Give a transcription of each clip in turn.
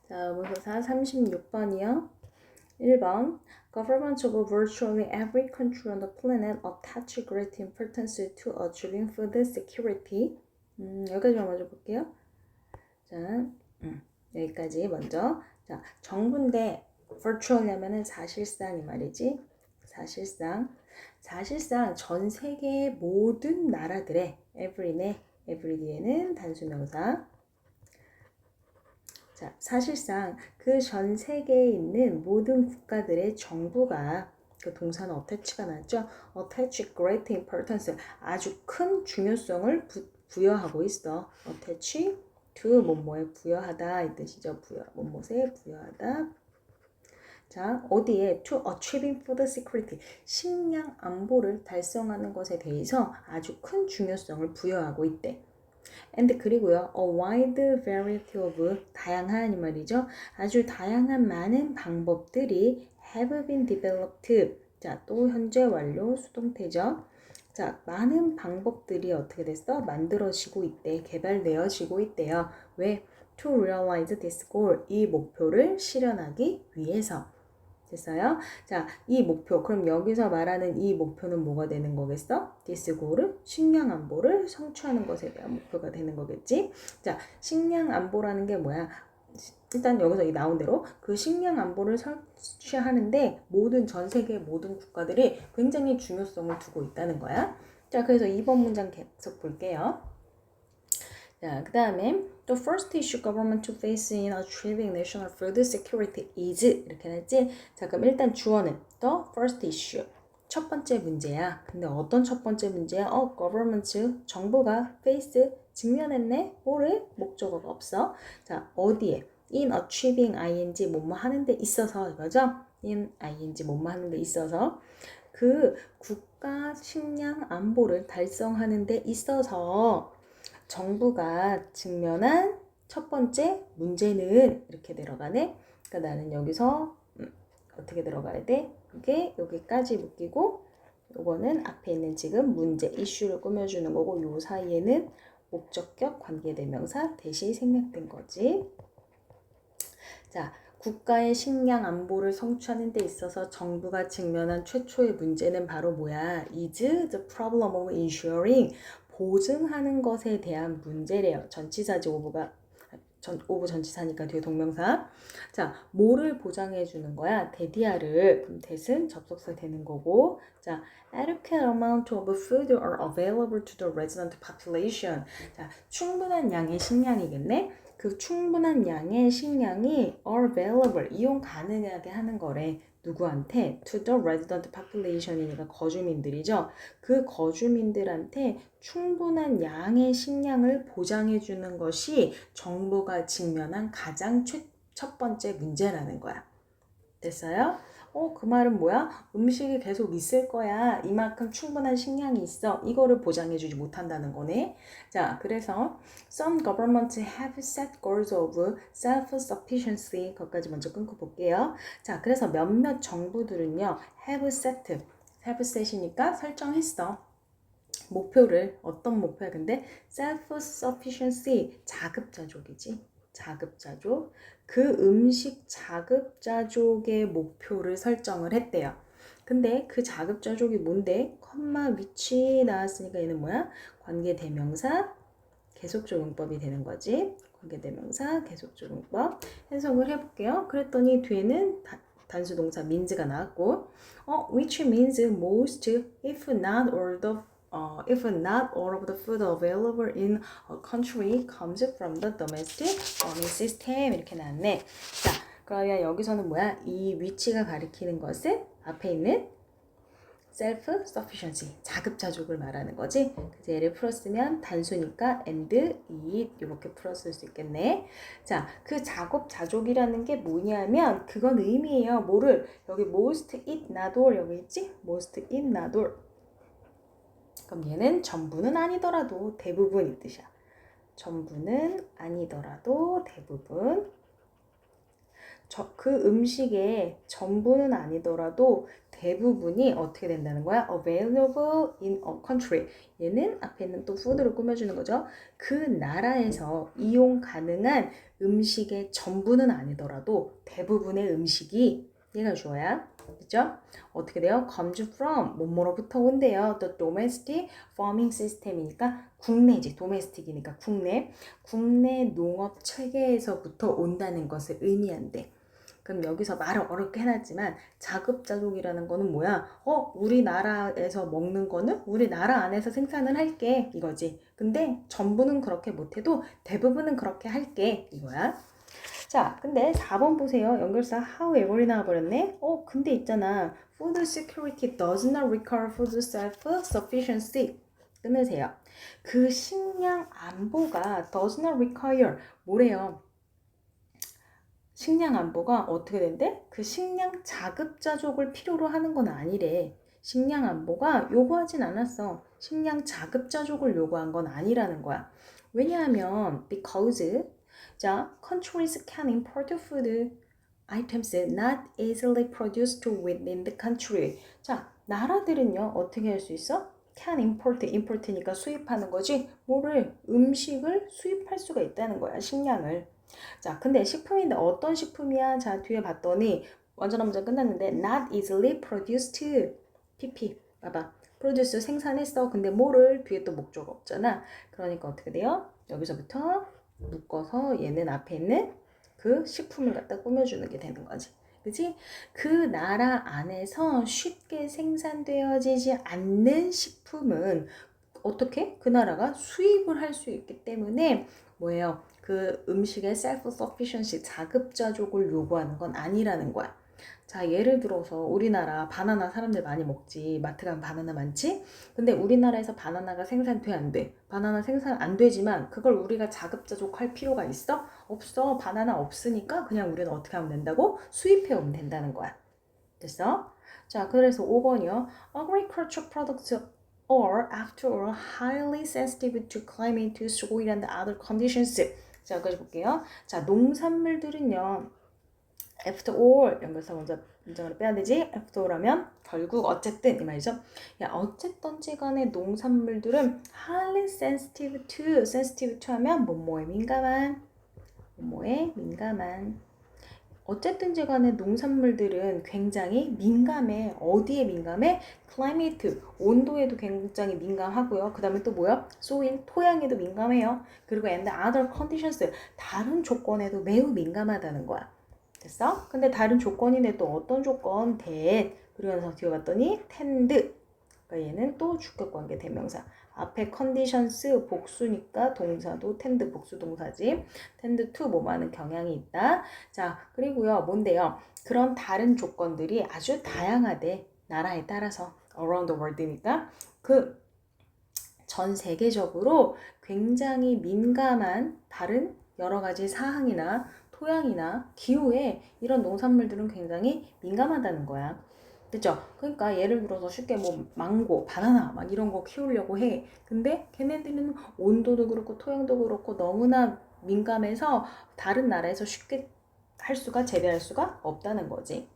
자, 문서사 36번이요. 1번. Governments of virtually every country on the planet attach great importance to achieving food security. 여기까지만 먼저 볼게요. 자, 여기까지 먼저. 자, 정부인데 virtually 하면은 사실상 이 말이지. 사실상 전 세계의 모든 나라들의 every네. every 뒤에는 단수명사. 자, 사실상 그 전 세계에 있는 모든 국가들의 정부가 그 동사는 attach가 나왔죠. attach great importance 아주 큰 중요성을 부여하고 있어. attach to 뭐뭐에 부여하다 이 뜻이죠. 뭐뭐에 부여하다. 자, 어디에 to achieving food security 식량 안보를 달성하는 것에 대해서 아주 큰 중요성을 부여하고 있대. and 그리고요, a wide variety of 다양한 이 말이죠. 아주 다양한 많은 방법들이 have been developed. 자, 또 현재 완료 수동태죠. 자, 많은 방법들이 어떻게 됐어? 만들어지고 있대. 개발되어지고 있대요. 왜? To realize this goal. 이 목표를 실현하기 위해서. 됐어요? 자, 이 목표. 그럼 여기서 말하는 이 목표는 뭐가 되는 거겠어? this goal은 식량 안보를 성취하는 것에 대한 목표가 되는 거겠지? 자, 식량 안보라는 게 뭐야? 일단 여기서 나온 대로 그 식량 안보를 성취하는데 전 세계 모든 국가들이 굉장히 중요성을 두고 있다는 거야. 자, 그래서 2번 문장 계속 볼게요. 자, 그 다음에 The first issue government to face in achieving national food security is 이렇게 했지. 자, 그럼 일단 주어는 The first issue 첫 번째 문제야. 근데 어떤 첫 번째 문제야? government 정부가 face 직면했네. 뭐를? 목적어가 없어. 자, 어디에? In achieving ing 뭐뭐 하는 데 있어서 이거죠? in ing 뭐뭐 하는 데 있어서 그 국가 식량 안보를 달성하는 데 있어서 정부가 직면한 첫 번째 문제는 이렇게 들어가네. 그러니까 나는 여기서 어떻게 들어가야 돼? 이게 여기까지 묶이고 요거는 앞에 있는 지금 문제, 이슈를 꾸며주는 거고 요 사이에는 목적격 관계대명사 대시 생략된 거지. 자, 국가의 식량 안보를 성취하는 데 있어서 정부가 직면한 최초의 문제는 바로 뭐야? is the problem of ensuring 보증하는 것에 대한 문제래요. 전치사지 오브가 오브 전치사니까 뒤에 동명사. 자, 뭐를 보장해 주는 거야? 대디아를. 그럼 대신 접속사 되는 거고. 자, adequate amount of food are available to the resident population. 자, 충분한 양의 식량이겠네. 그 충분한 양의 식량이 are available 이용 가능하게 하는 거래. 누구한테? To the resident population이니까 거주민들이죠. 그 거주민들한테 충분한 양의 식량을 보장해 주는 것이 정부가 직면한 가장 첫 번째 문제라는 거야. 됐어요? 그 말은 뭐야? 음식이 계속 있을 거야. 이만큼 충분한 식량이 있어. 이거를 보장해주지 못한다는 거네. 자, 그래서 some governments have set goals of self-sufficiency. 거기까지 먼저 끊고 볼게요. 자, 그래서 몇몇 정부들은요, have set이니까 설정했어. 목표를 어떤 목표야? 근데 self-sufficiency 자급자족이지. 자급자족. 그 음식 자급자족의 목표를 설정을 했대요. 근데 그 자급자족이 뭔데? 컴마 위치 나왔으니까 얘는 뭐야? 관계대명사 계속적용법이 되는 거지. 관계대명사 계속적용법 해석을 해볼게요. 그랬더니 뒤에는 단수동사 means가 나왔고 which means most if not all of the food available in a country comes from the domestic farming system 이렇게 나왔네. 자, 그러면 여기서는 뭐야? 이 위치가 가리키는 것은 앞에 있는 self-sufficiency, 자급자족을 말하는 거지. 그래서 얘를 풀었으면 단수니까 and, it 이렇게 풀었을 수 있겠네. 자, 그 자급자족이라는 게 뭐냐면 그건 의미예요. 뭐를? 여기 most, it, not all 여기 있지? most, it, not all. 그럼 얘는 전부는 아니더라도 대부분 이 뜻이야. 전부는 아니더라도 대부분. 그 음식의 전부는 아니더라도 대부분이 어떻게 된다는 거야? Available in a country. 얘는 앞에 있는 또 food를 꾸며주는 거죠. 그 나라에서 이용 가능한 음식의 전부는 아니더라도 대부분의 음식이 얘가 주어야. 그죠? 어떻게 돼요? comes from 뭐뭐로부터 온대요. The domestic farming system이니까 국내지. domestic이니까 국내 농업 체계에서부터 온다는 것을 의미한대. 그럼 여기서 말을 어렵게 해놨지만 자급자족이라는 거는 뭐야? 우리나라에서 먹는 거는 우리나라 안에서 생산을 할게 이거지. 근데 전부는 그렇게 못해도 대부분은 그렇게 할게 이거야. 자, 근데 4번 보세요. 연결사 however이 나와버렸네. 근데 있잖아. Food security does not require food self-sufficiency. 끊으세요. 그 식량 안보가 does not require 뭐래요? 식량 안보가 어떻게 된대? 그 식량 자급자족을 필요로 하는 건 아니래. 식량 안보가 요구하진 않았어. 식량 자급자족을 요구한 건 아니라는 거야. 왜냐하면 because 자, countries can import food items not easily produced within the country. 자, 나라들은요 어떻게 할 수 있어? can import니까 수입하는 거지. 뭐를 음식을 수입할 수가 있다는 거야. 식량을. 자, 근데 식품인데 어떤 식품이야? 자, 뒤에 봤더니 완전한 문제 끝났는데 not easily produced pp 봐봐. produce 생산했어. 근데 뭐를 뒤에 또 목적 없잖아. 그러니까 어떻게 돼요? 여기서부터 묶어서 얘는 앞에 있는 그 식품을 갖다 꾸며주는 게 되는 거지. 그치? 그 나라 안에서 쉽게 생산되어지지 않는 식품은 어떻게? 그 나라가 수입을 할 수 있기 때문에 뭐예요? 그 음식의 self-sufficiency, 자급자족을 요구하는 건 아니라는 거야. 자, 예를 들어서 우리나라 바나나 사람들 많이 먹지. 마트 가면 바나나 많지? 근데 우리나라에서 바나나가 생산돼 안 돼? 바나나 생산 안 되지만 그걸 우리가 자급자족할 필요가 있어? 없어. 바나나 없으니까 그냥 우리는 어떻게 하면 된다고? 수입해 오면 된다는 거야. 됐어? 자, 그래서 5번이요. Agriculture products are after all highly sensitive to climate, to soil and other conditions. 자, 여기까지 볼게요. 자, 농산물들은요. after all 연결사 먼저 문장으로 빼야 되지. after all 하면 결국 어쨌든 이 말이죠. 야, 어쨌든지 간에 농산물들은 highly sensitive to 하면 뭐뭐에 민감한 어쨌든지 간에 농산물들은 굉장히 민감해. 어디에 민감해? 클라이메이트, 온도에도 굉장히 민감하고요. 그 다음에 또 뭐야? 소일, 토양에도 민감해요. 그리고 and other conditions, 다른 조건에도 매우 민감하다는 거야. 됐어? 근데 다른 조건인데 또 어떤 조건? that. 그리고 나서 뒤에 봤더니 tend. 그러니까 얘는 또 주격관계 대명사. 앞에 conditions 복수니까 동사도 tend 복수 동사지. tend to 뭐뭐하는 경향이 있다. 자, 그리고요. 뭔데요? 그런 다른 조건들이 아주 다양하대. 나라에 따라서. around the world니까 그 전 세계적으로 굉장히 민감한 다른 여러 가지 사항이나 토양이나 기후에 이런 농산물들은 굉장히 민감하다는 거야. 그죠? 그러니까 예를 들어서 쉽게 뭐 망고, 바나나 막 이런 거 키우려고 해. 근데 걔네들은 온도도 그렇고 토양도 그렇고 너무나 민감해서 다른 나라에서 쉽게 재배할 수가 없다는 거지.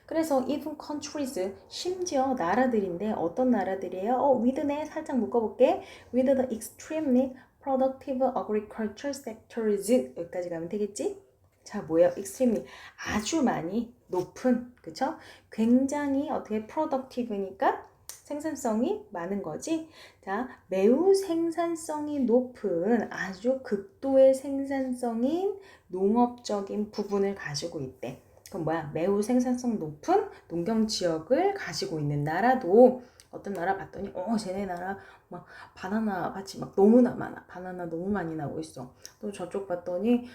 그래서 even countries, 심지어 나라들인데 어떤 나라들이에요? with네 살짝 묶어볼게. with the extremely productive agriculture sectors 여기까지 가면 되겠지? 자, 뭐예요? extremely 아주 많이 높은, 그쵸? 굉장히 어떻게 productive니까 생산성이 많은 거지. 자, 매우 생산성이 높은 아주 극도의 생산성인 농업적인 부분을 가지고 있대. 그럼 뭐야? 매우 생산성 높은 농경 지역을 가지고 있는 나라도 어떤 나라 봤더니 쟤네 나라 막 바나나 밭이 막 너무나 많아. 바나나 너무 많이 나고 있어. 또 저쪽 봤더니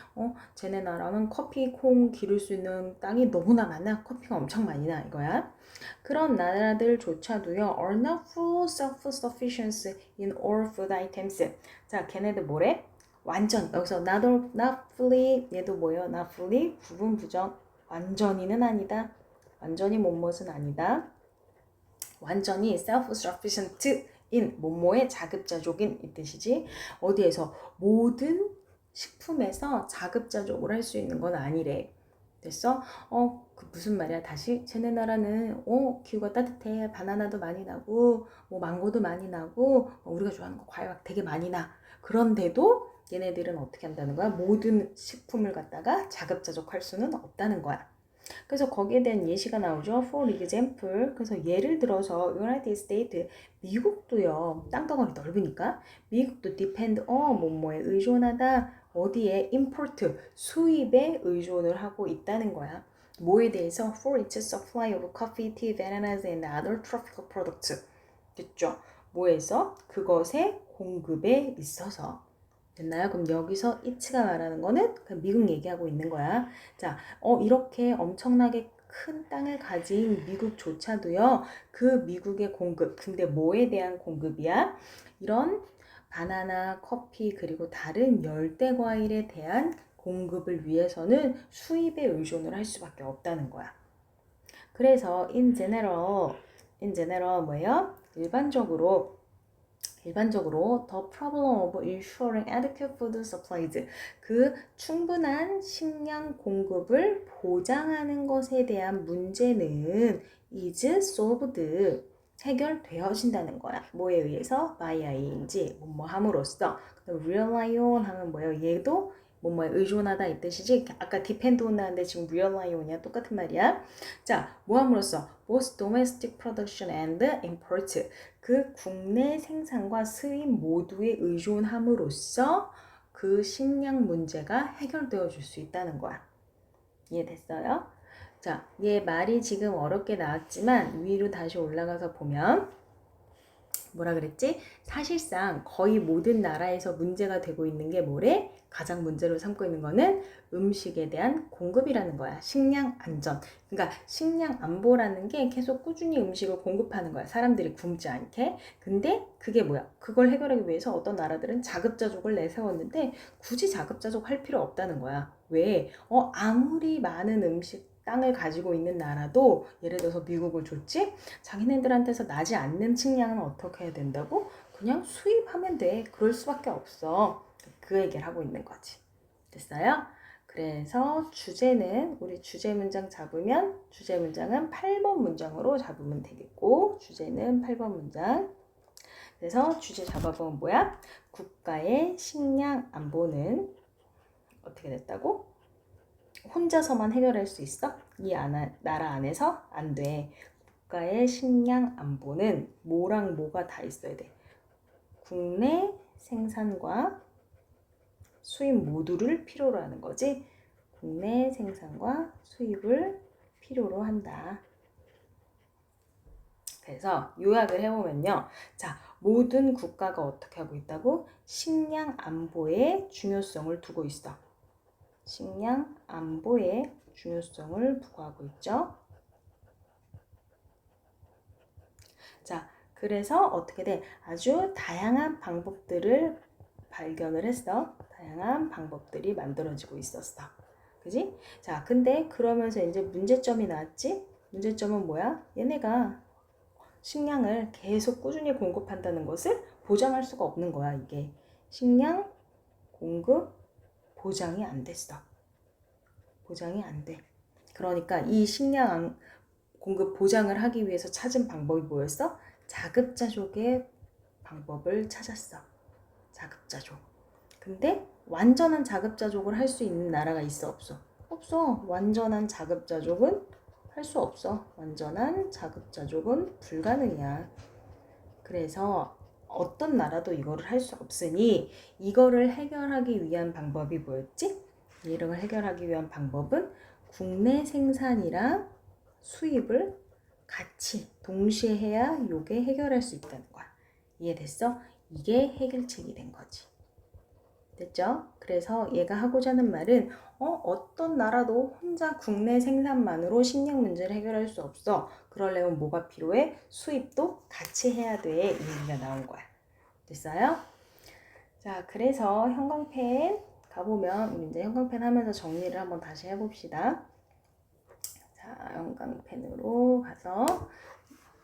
쟤네 나라는 커피 콩 기를 수 있는 땅이 너무나 많아. 커피가 엄청 많이 나 이거야. 그런 나라들조차도요. are not full self-sufficiency in all food items. 자, 걔네들 뭐래? 완전 여기서 not fully 얘도 뭐예요? not fully 부분 부정 완전히는 아니다. 완전히 뭐뭇은 아니다. 완전히 self-sufficient in 뭐뭐의 자급자족인 이 뜻이지. 어디에서 모든 식품에서 자급자족을 할 수 있는 건 아니래. 됐어? 그 무슨 말이야? 다시 쟤네 나라는 기후가 따뜻해. 바나나도 많이 나고 뭐 망고도 많이 나고 우리가 좋아하는 거 과일 되게 많이 나. 그런데도 얘네들은 어떻게 한다는 거야? 모든 식품을 갖다가 자급자족할 수는 없다는 거야. 그래서 거기에 대한 예시가 나오죠. For example. 그래서 예를 들어서 United States, 미국도요. 땅덩어리 넓으니까 미국도 depend on 뭐뭐에 의존하다. 어디에 import 수입에 의존을 하고 있다는 거야. 뭐에 대해서 for its supply of coffee, tea, bananas and other tropical products. 됐죠? 뭐에서 그것의 공급에 있어서. 됐나요? 그럼 여기서 it가 말하는 거는 그냥 미국 얘기하고 있는 거야. 자, 이렇게 엄청나게 큰 땅을 가진 미국조차도요, 그 미국의 공급, 근데 뭐에 대한 공급이야? 이런 바나나, 커피, 그리고 다른 열대 과일에 대한 공급을 위해서는 수입에 의존을 할 수밖에 없다는 거야. 그래서 in general 뭐예요? 일반적으로 the problem of ensuring adequate food supplies 그 충분한 식량 공급을 보장하는 것에 대한 문제는 is solved 해결되어진다는 거야. 뭐에 의해서? by ing 뭐뭐 함으로써. rely on 하면 뭐예요? 얘도 뭐뭐에 의존하다 이 뜻이지. 아까 depend on 나왔는데 지금 rely on이야. 똑같은 말이야. 자, 뭐 함으로써? both domestic production and import 그 국내 생산과 수입 모두에 의존함으로써 그 식량 문제가 해결되어 줄 수 있다는 거야. 이해됐어요? 자, 얘 말이 지금 어렵게 나왔지만 위로 다시 올라가서 보면 뭐라 그랬지? 사실상 거의 모든 나라에서 문제가 되고 있는 게 뭐래? 가장 문제로 삼고 있는 거는 음식에 대한 공급이라는 거야. 식량 안전. 그러니까 식량 안보라는 게 계속 꾸준히 음식을 공급하는 거야. 사람들이 굶지 않게. 근데 그게 뭐야? 그걸 해결하기 위해서 어떤 나라들은 자급자족을 내세웠는데 굳이 자급자족 할 필요 없다는 거야. 왜? 아무리 많은 땅을 가지고 있는 나라도 예를 들어서 미국을 줬지? 자기네들한테서 나지 않는 식량은 어떻게 해야 된다고? 그냥 수입하면 돼. 그럴 수밖에 없어. 그 얘기를 하고 있는 거지. 됐어요? 그래서 주제는 우리 주제 문장 잡으면 주제 문장은 8번 문장으로 잡으면 되겠고 주제는 8번 문장. 그래서 주제 잡아보면 뭐야? 국가의 식량 안보는 어떻게 됐다고? 혼자서만 해결할 수 있어? 나라 안에서? 안 돼. 국가의 식량 안보는 뭐랑 뭐가 다 있어야 돼. 국내 생산과 수입 모두를 필요로 하는 거지. 국내 생산과 수입을 필요로 한다. 그래서 요약을 해보면요. 자, 모든 국가가 어떻게 하고 있다고? 식량 안보에 중요성을 두고 있어. 식량 안보에 중요성을 부과하고 있죠. 자, 그래서 어떻게 돼? 아주 다양한 방법들을 발견을 했어. 다양한 방법들이 만들어지고 있었어. 그지? 자, 근데 그러면서 이제 문제점이 나왔지? 문제점은 뭐야? 얘네가 식량을 계속 꾸준히 공급한다는 것을 보장할 수가 없는 거야, 이게. 식량 공급 보장이 안 됐어. 보장이 안 돼. 그러니까 이 식량 공급 보장을 하기 위해서 찾은 방법이 뭐였어? 자급자족의 방법을 찾았어. 자급자족. 근데 완전한 자급자족을 할 수 있는 나라가 있어, 없어? 없어. 완전한 자급자족은 할 수 없어. 완전한 자급자족은 불가능이야. 그래서 어떤 나라도 이거를 할 수 없으니 이거를 해결하기 위한 방법이 뭐였지? 이를 해결하기 위한 방법은 국내 생산이랑 수입을 같이 동시에 해야 요게 해결할 수 있다는 거야. 이해됐어? 이게 해결책이 된 거지. 됐죠? 그래서 얘가 하고자 하는 말은 어떤 나라도 혼자 국내 생산만으로 식량 문제를 해결할 수 없어. 그러려면 뭐가 필요해? 수입도 같이 해야 돼. 이 얘기가 나온 거야. 됐어요? 자, 그래서 형광펜 가보면 우리 이제 형광펜 하면서 정리를 한번 다시 해봅시다. 자, 형광펜으로 가서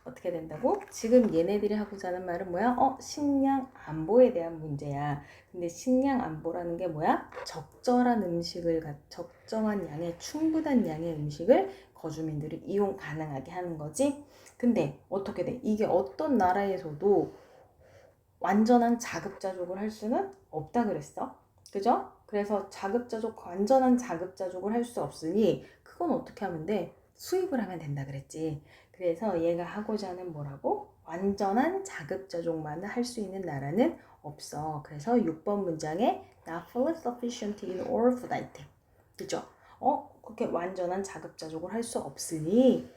어떻게 된다고? 지금 얘네들이 하고자 하는 말은 뭐야? 식량 안보에 대한 문제야. 근데 식량 안보라는 게 뭐야? 적절한 음식을, 적정한 양의, 충분한 양의 음식을 거주민들이 이용 가능하게 하는 거지. 근데 어떻게 돼? 이게 어떤 나라에서도 완전한 자급자족을 할 수는 없다 그랬어. 그죠? 그래서 완전한 자급자족을 할 수 없으니 그건 어떻게 하면 돼? 수입을 하면 된다 그랬지. 그래서 얘가 하고자 하는 뭐라고? 완전한 자급자족만 할 수 있는 나라는 없어. 그래서 6번 문장에 not fully sufficient in all food item. 그죠? 그렇게 완전한 자급자족을 할 수 없으니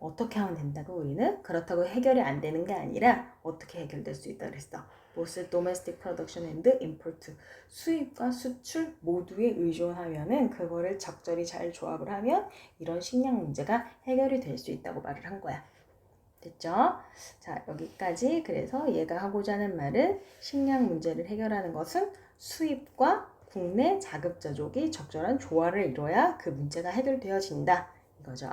어떻게 하면 된다고 우리는? 그렇다고 해결이 안 되는 게 아니라 어떻게 해결될 수 있다 그랬어. both domestic production and import. 수입과 수출 모두에 의존하면은 그거를 적절히 잘 조합을 하면 이런 식량 문제가 해결이 될 수 있다고 말을 한 거야. 됐죠? 자, 여기까지. 그래서 얘가 하고자 하는 말은 식량 문제를 해결하는 것은 수입과 국내 자급자족이 적절한 조화를 이뤄야 그 문제가 해결되어진다. 이거죠.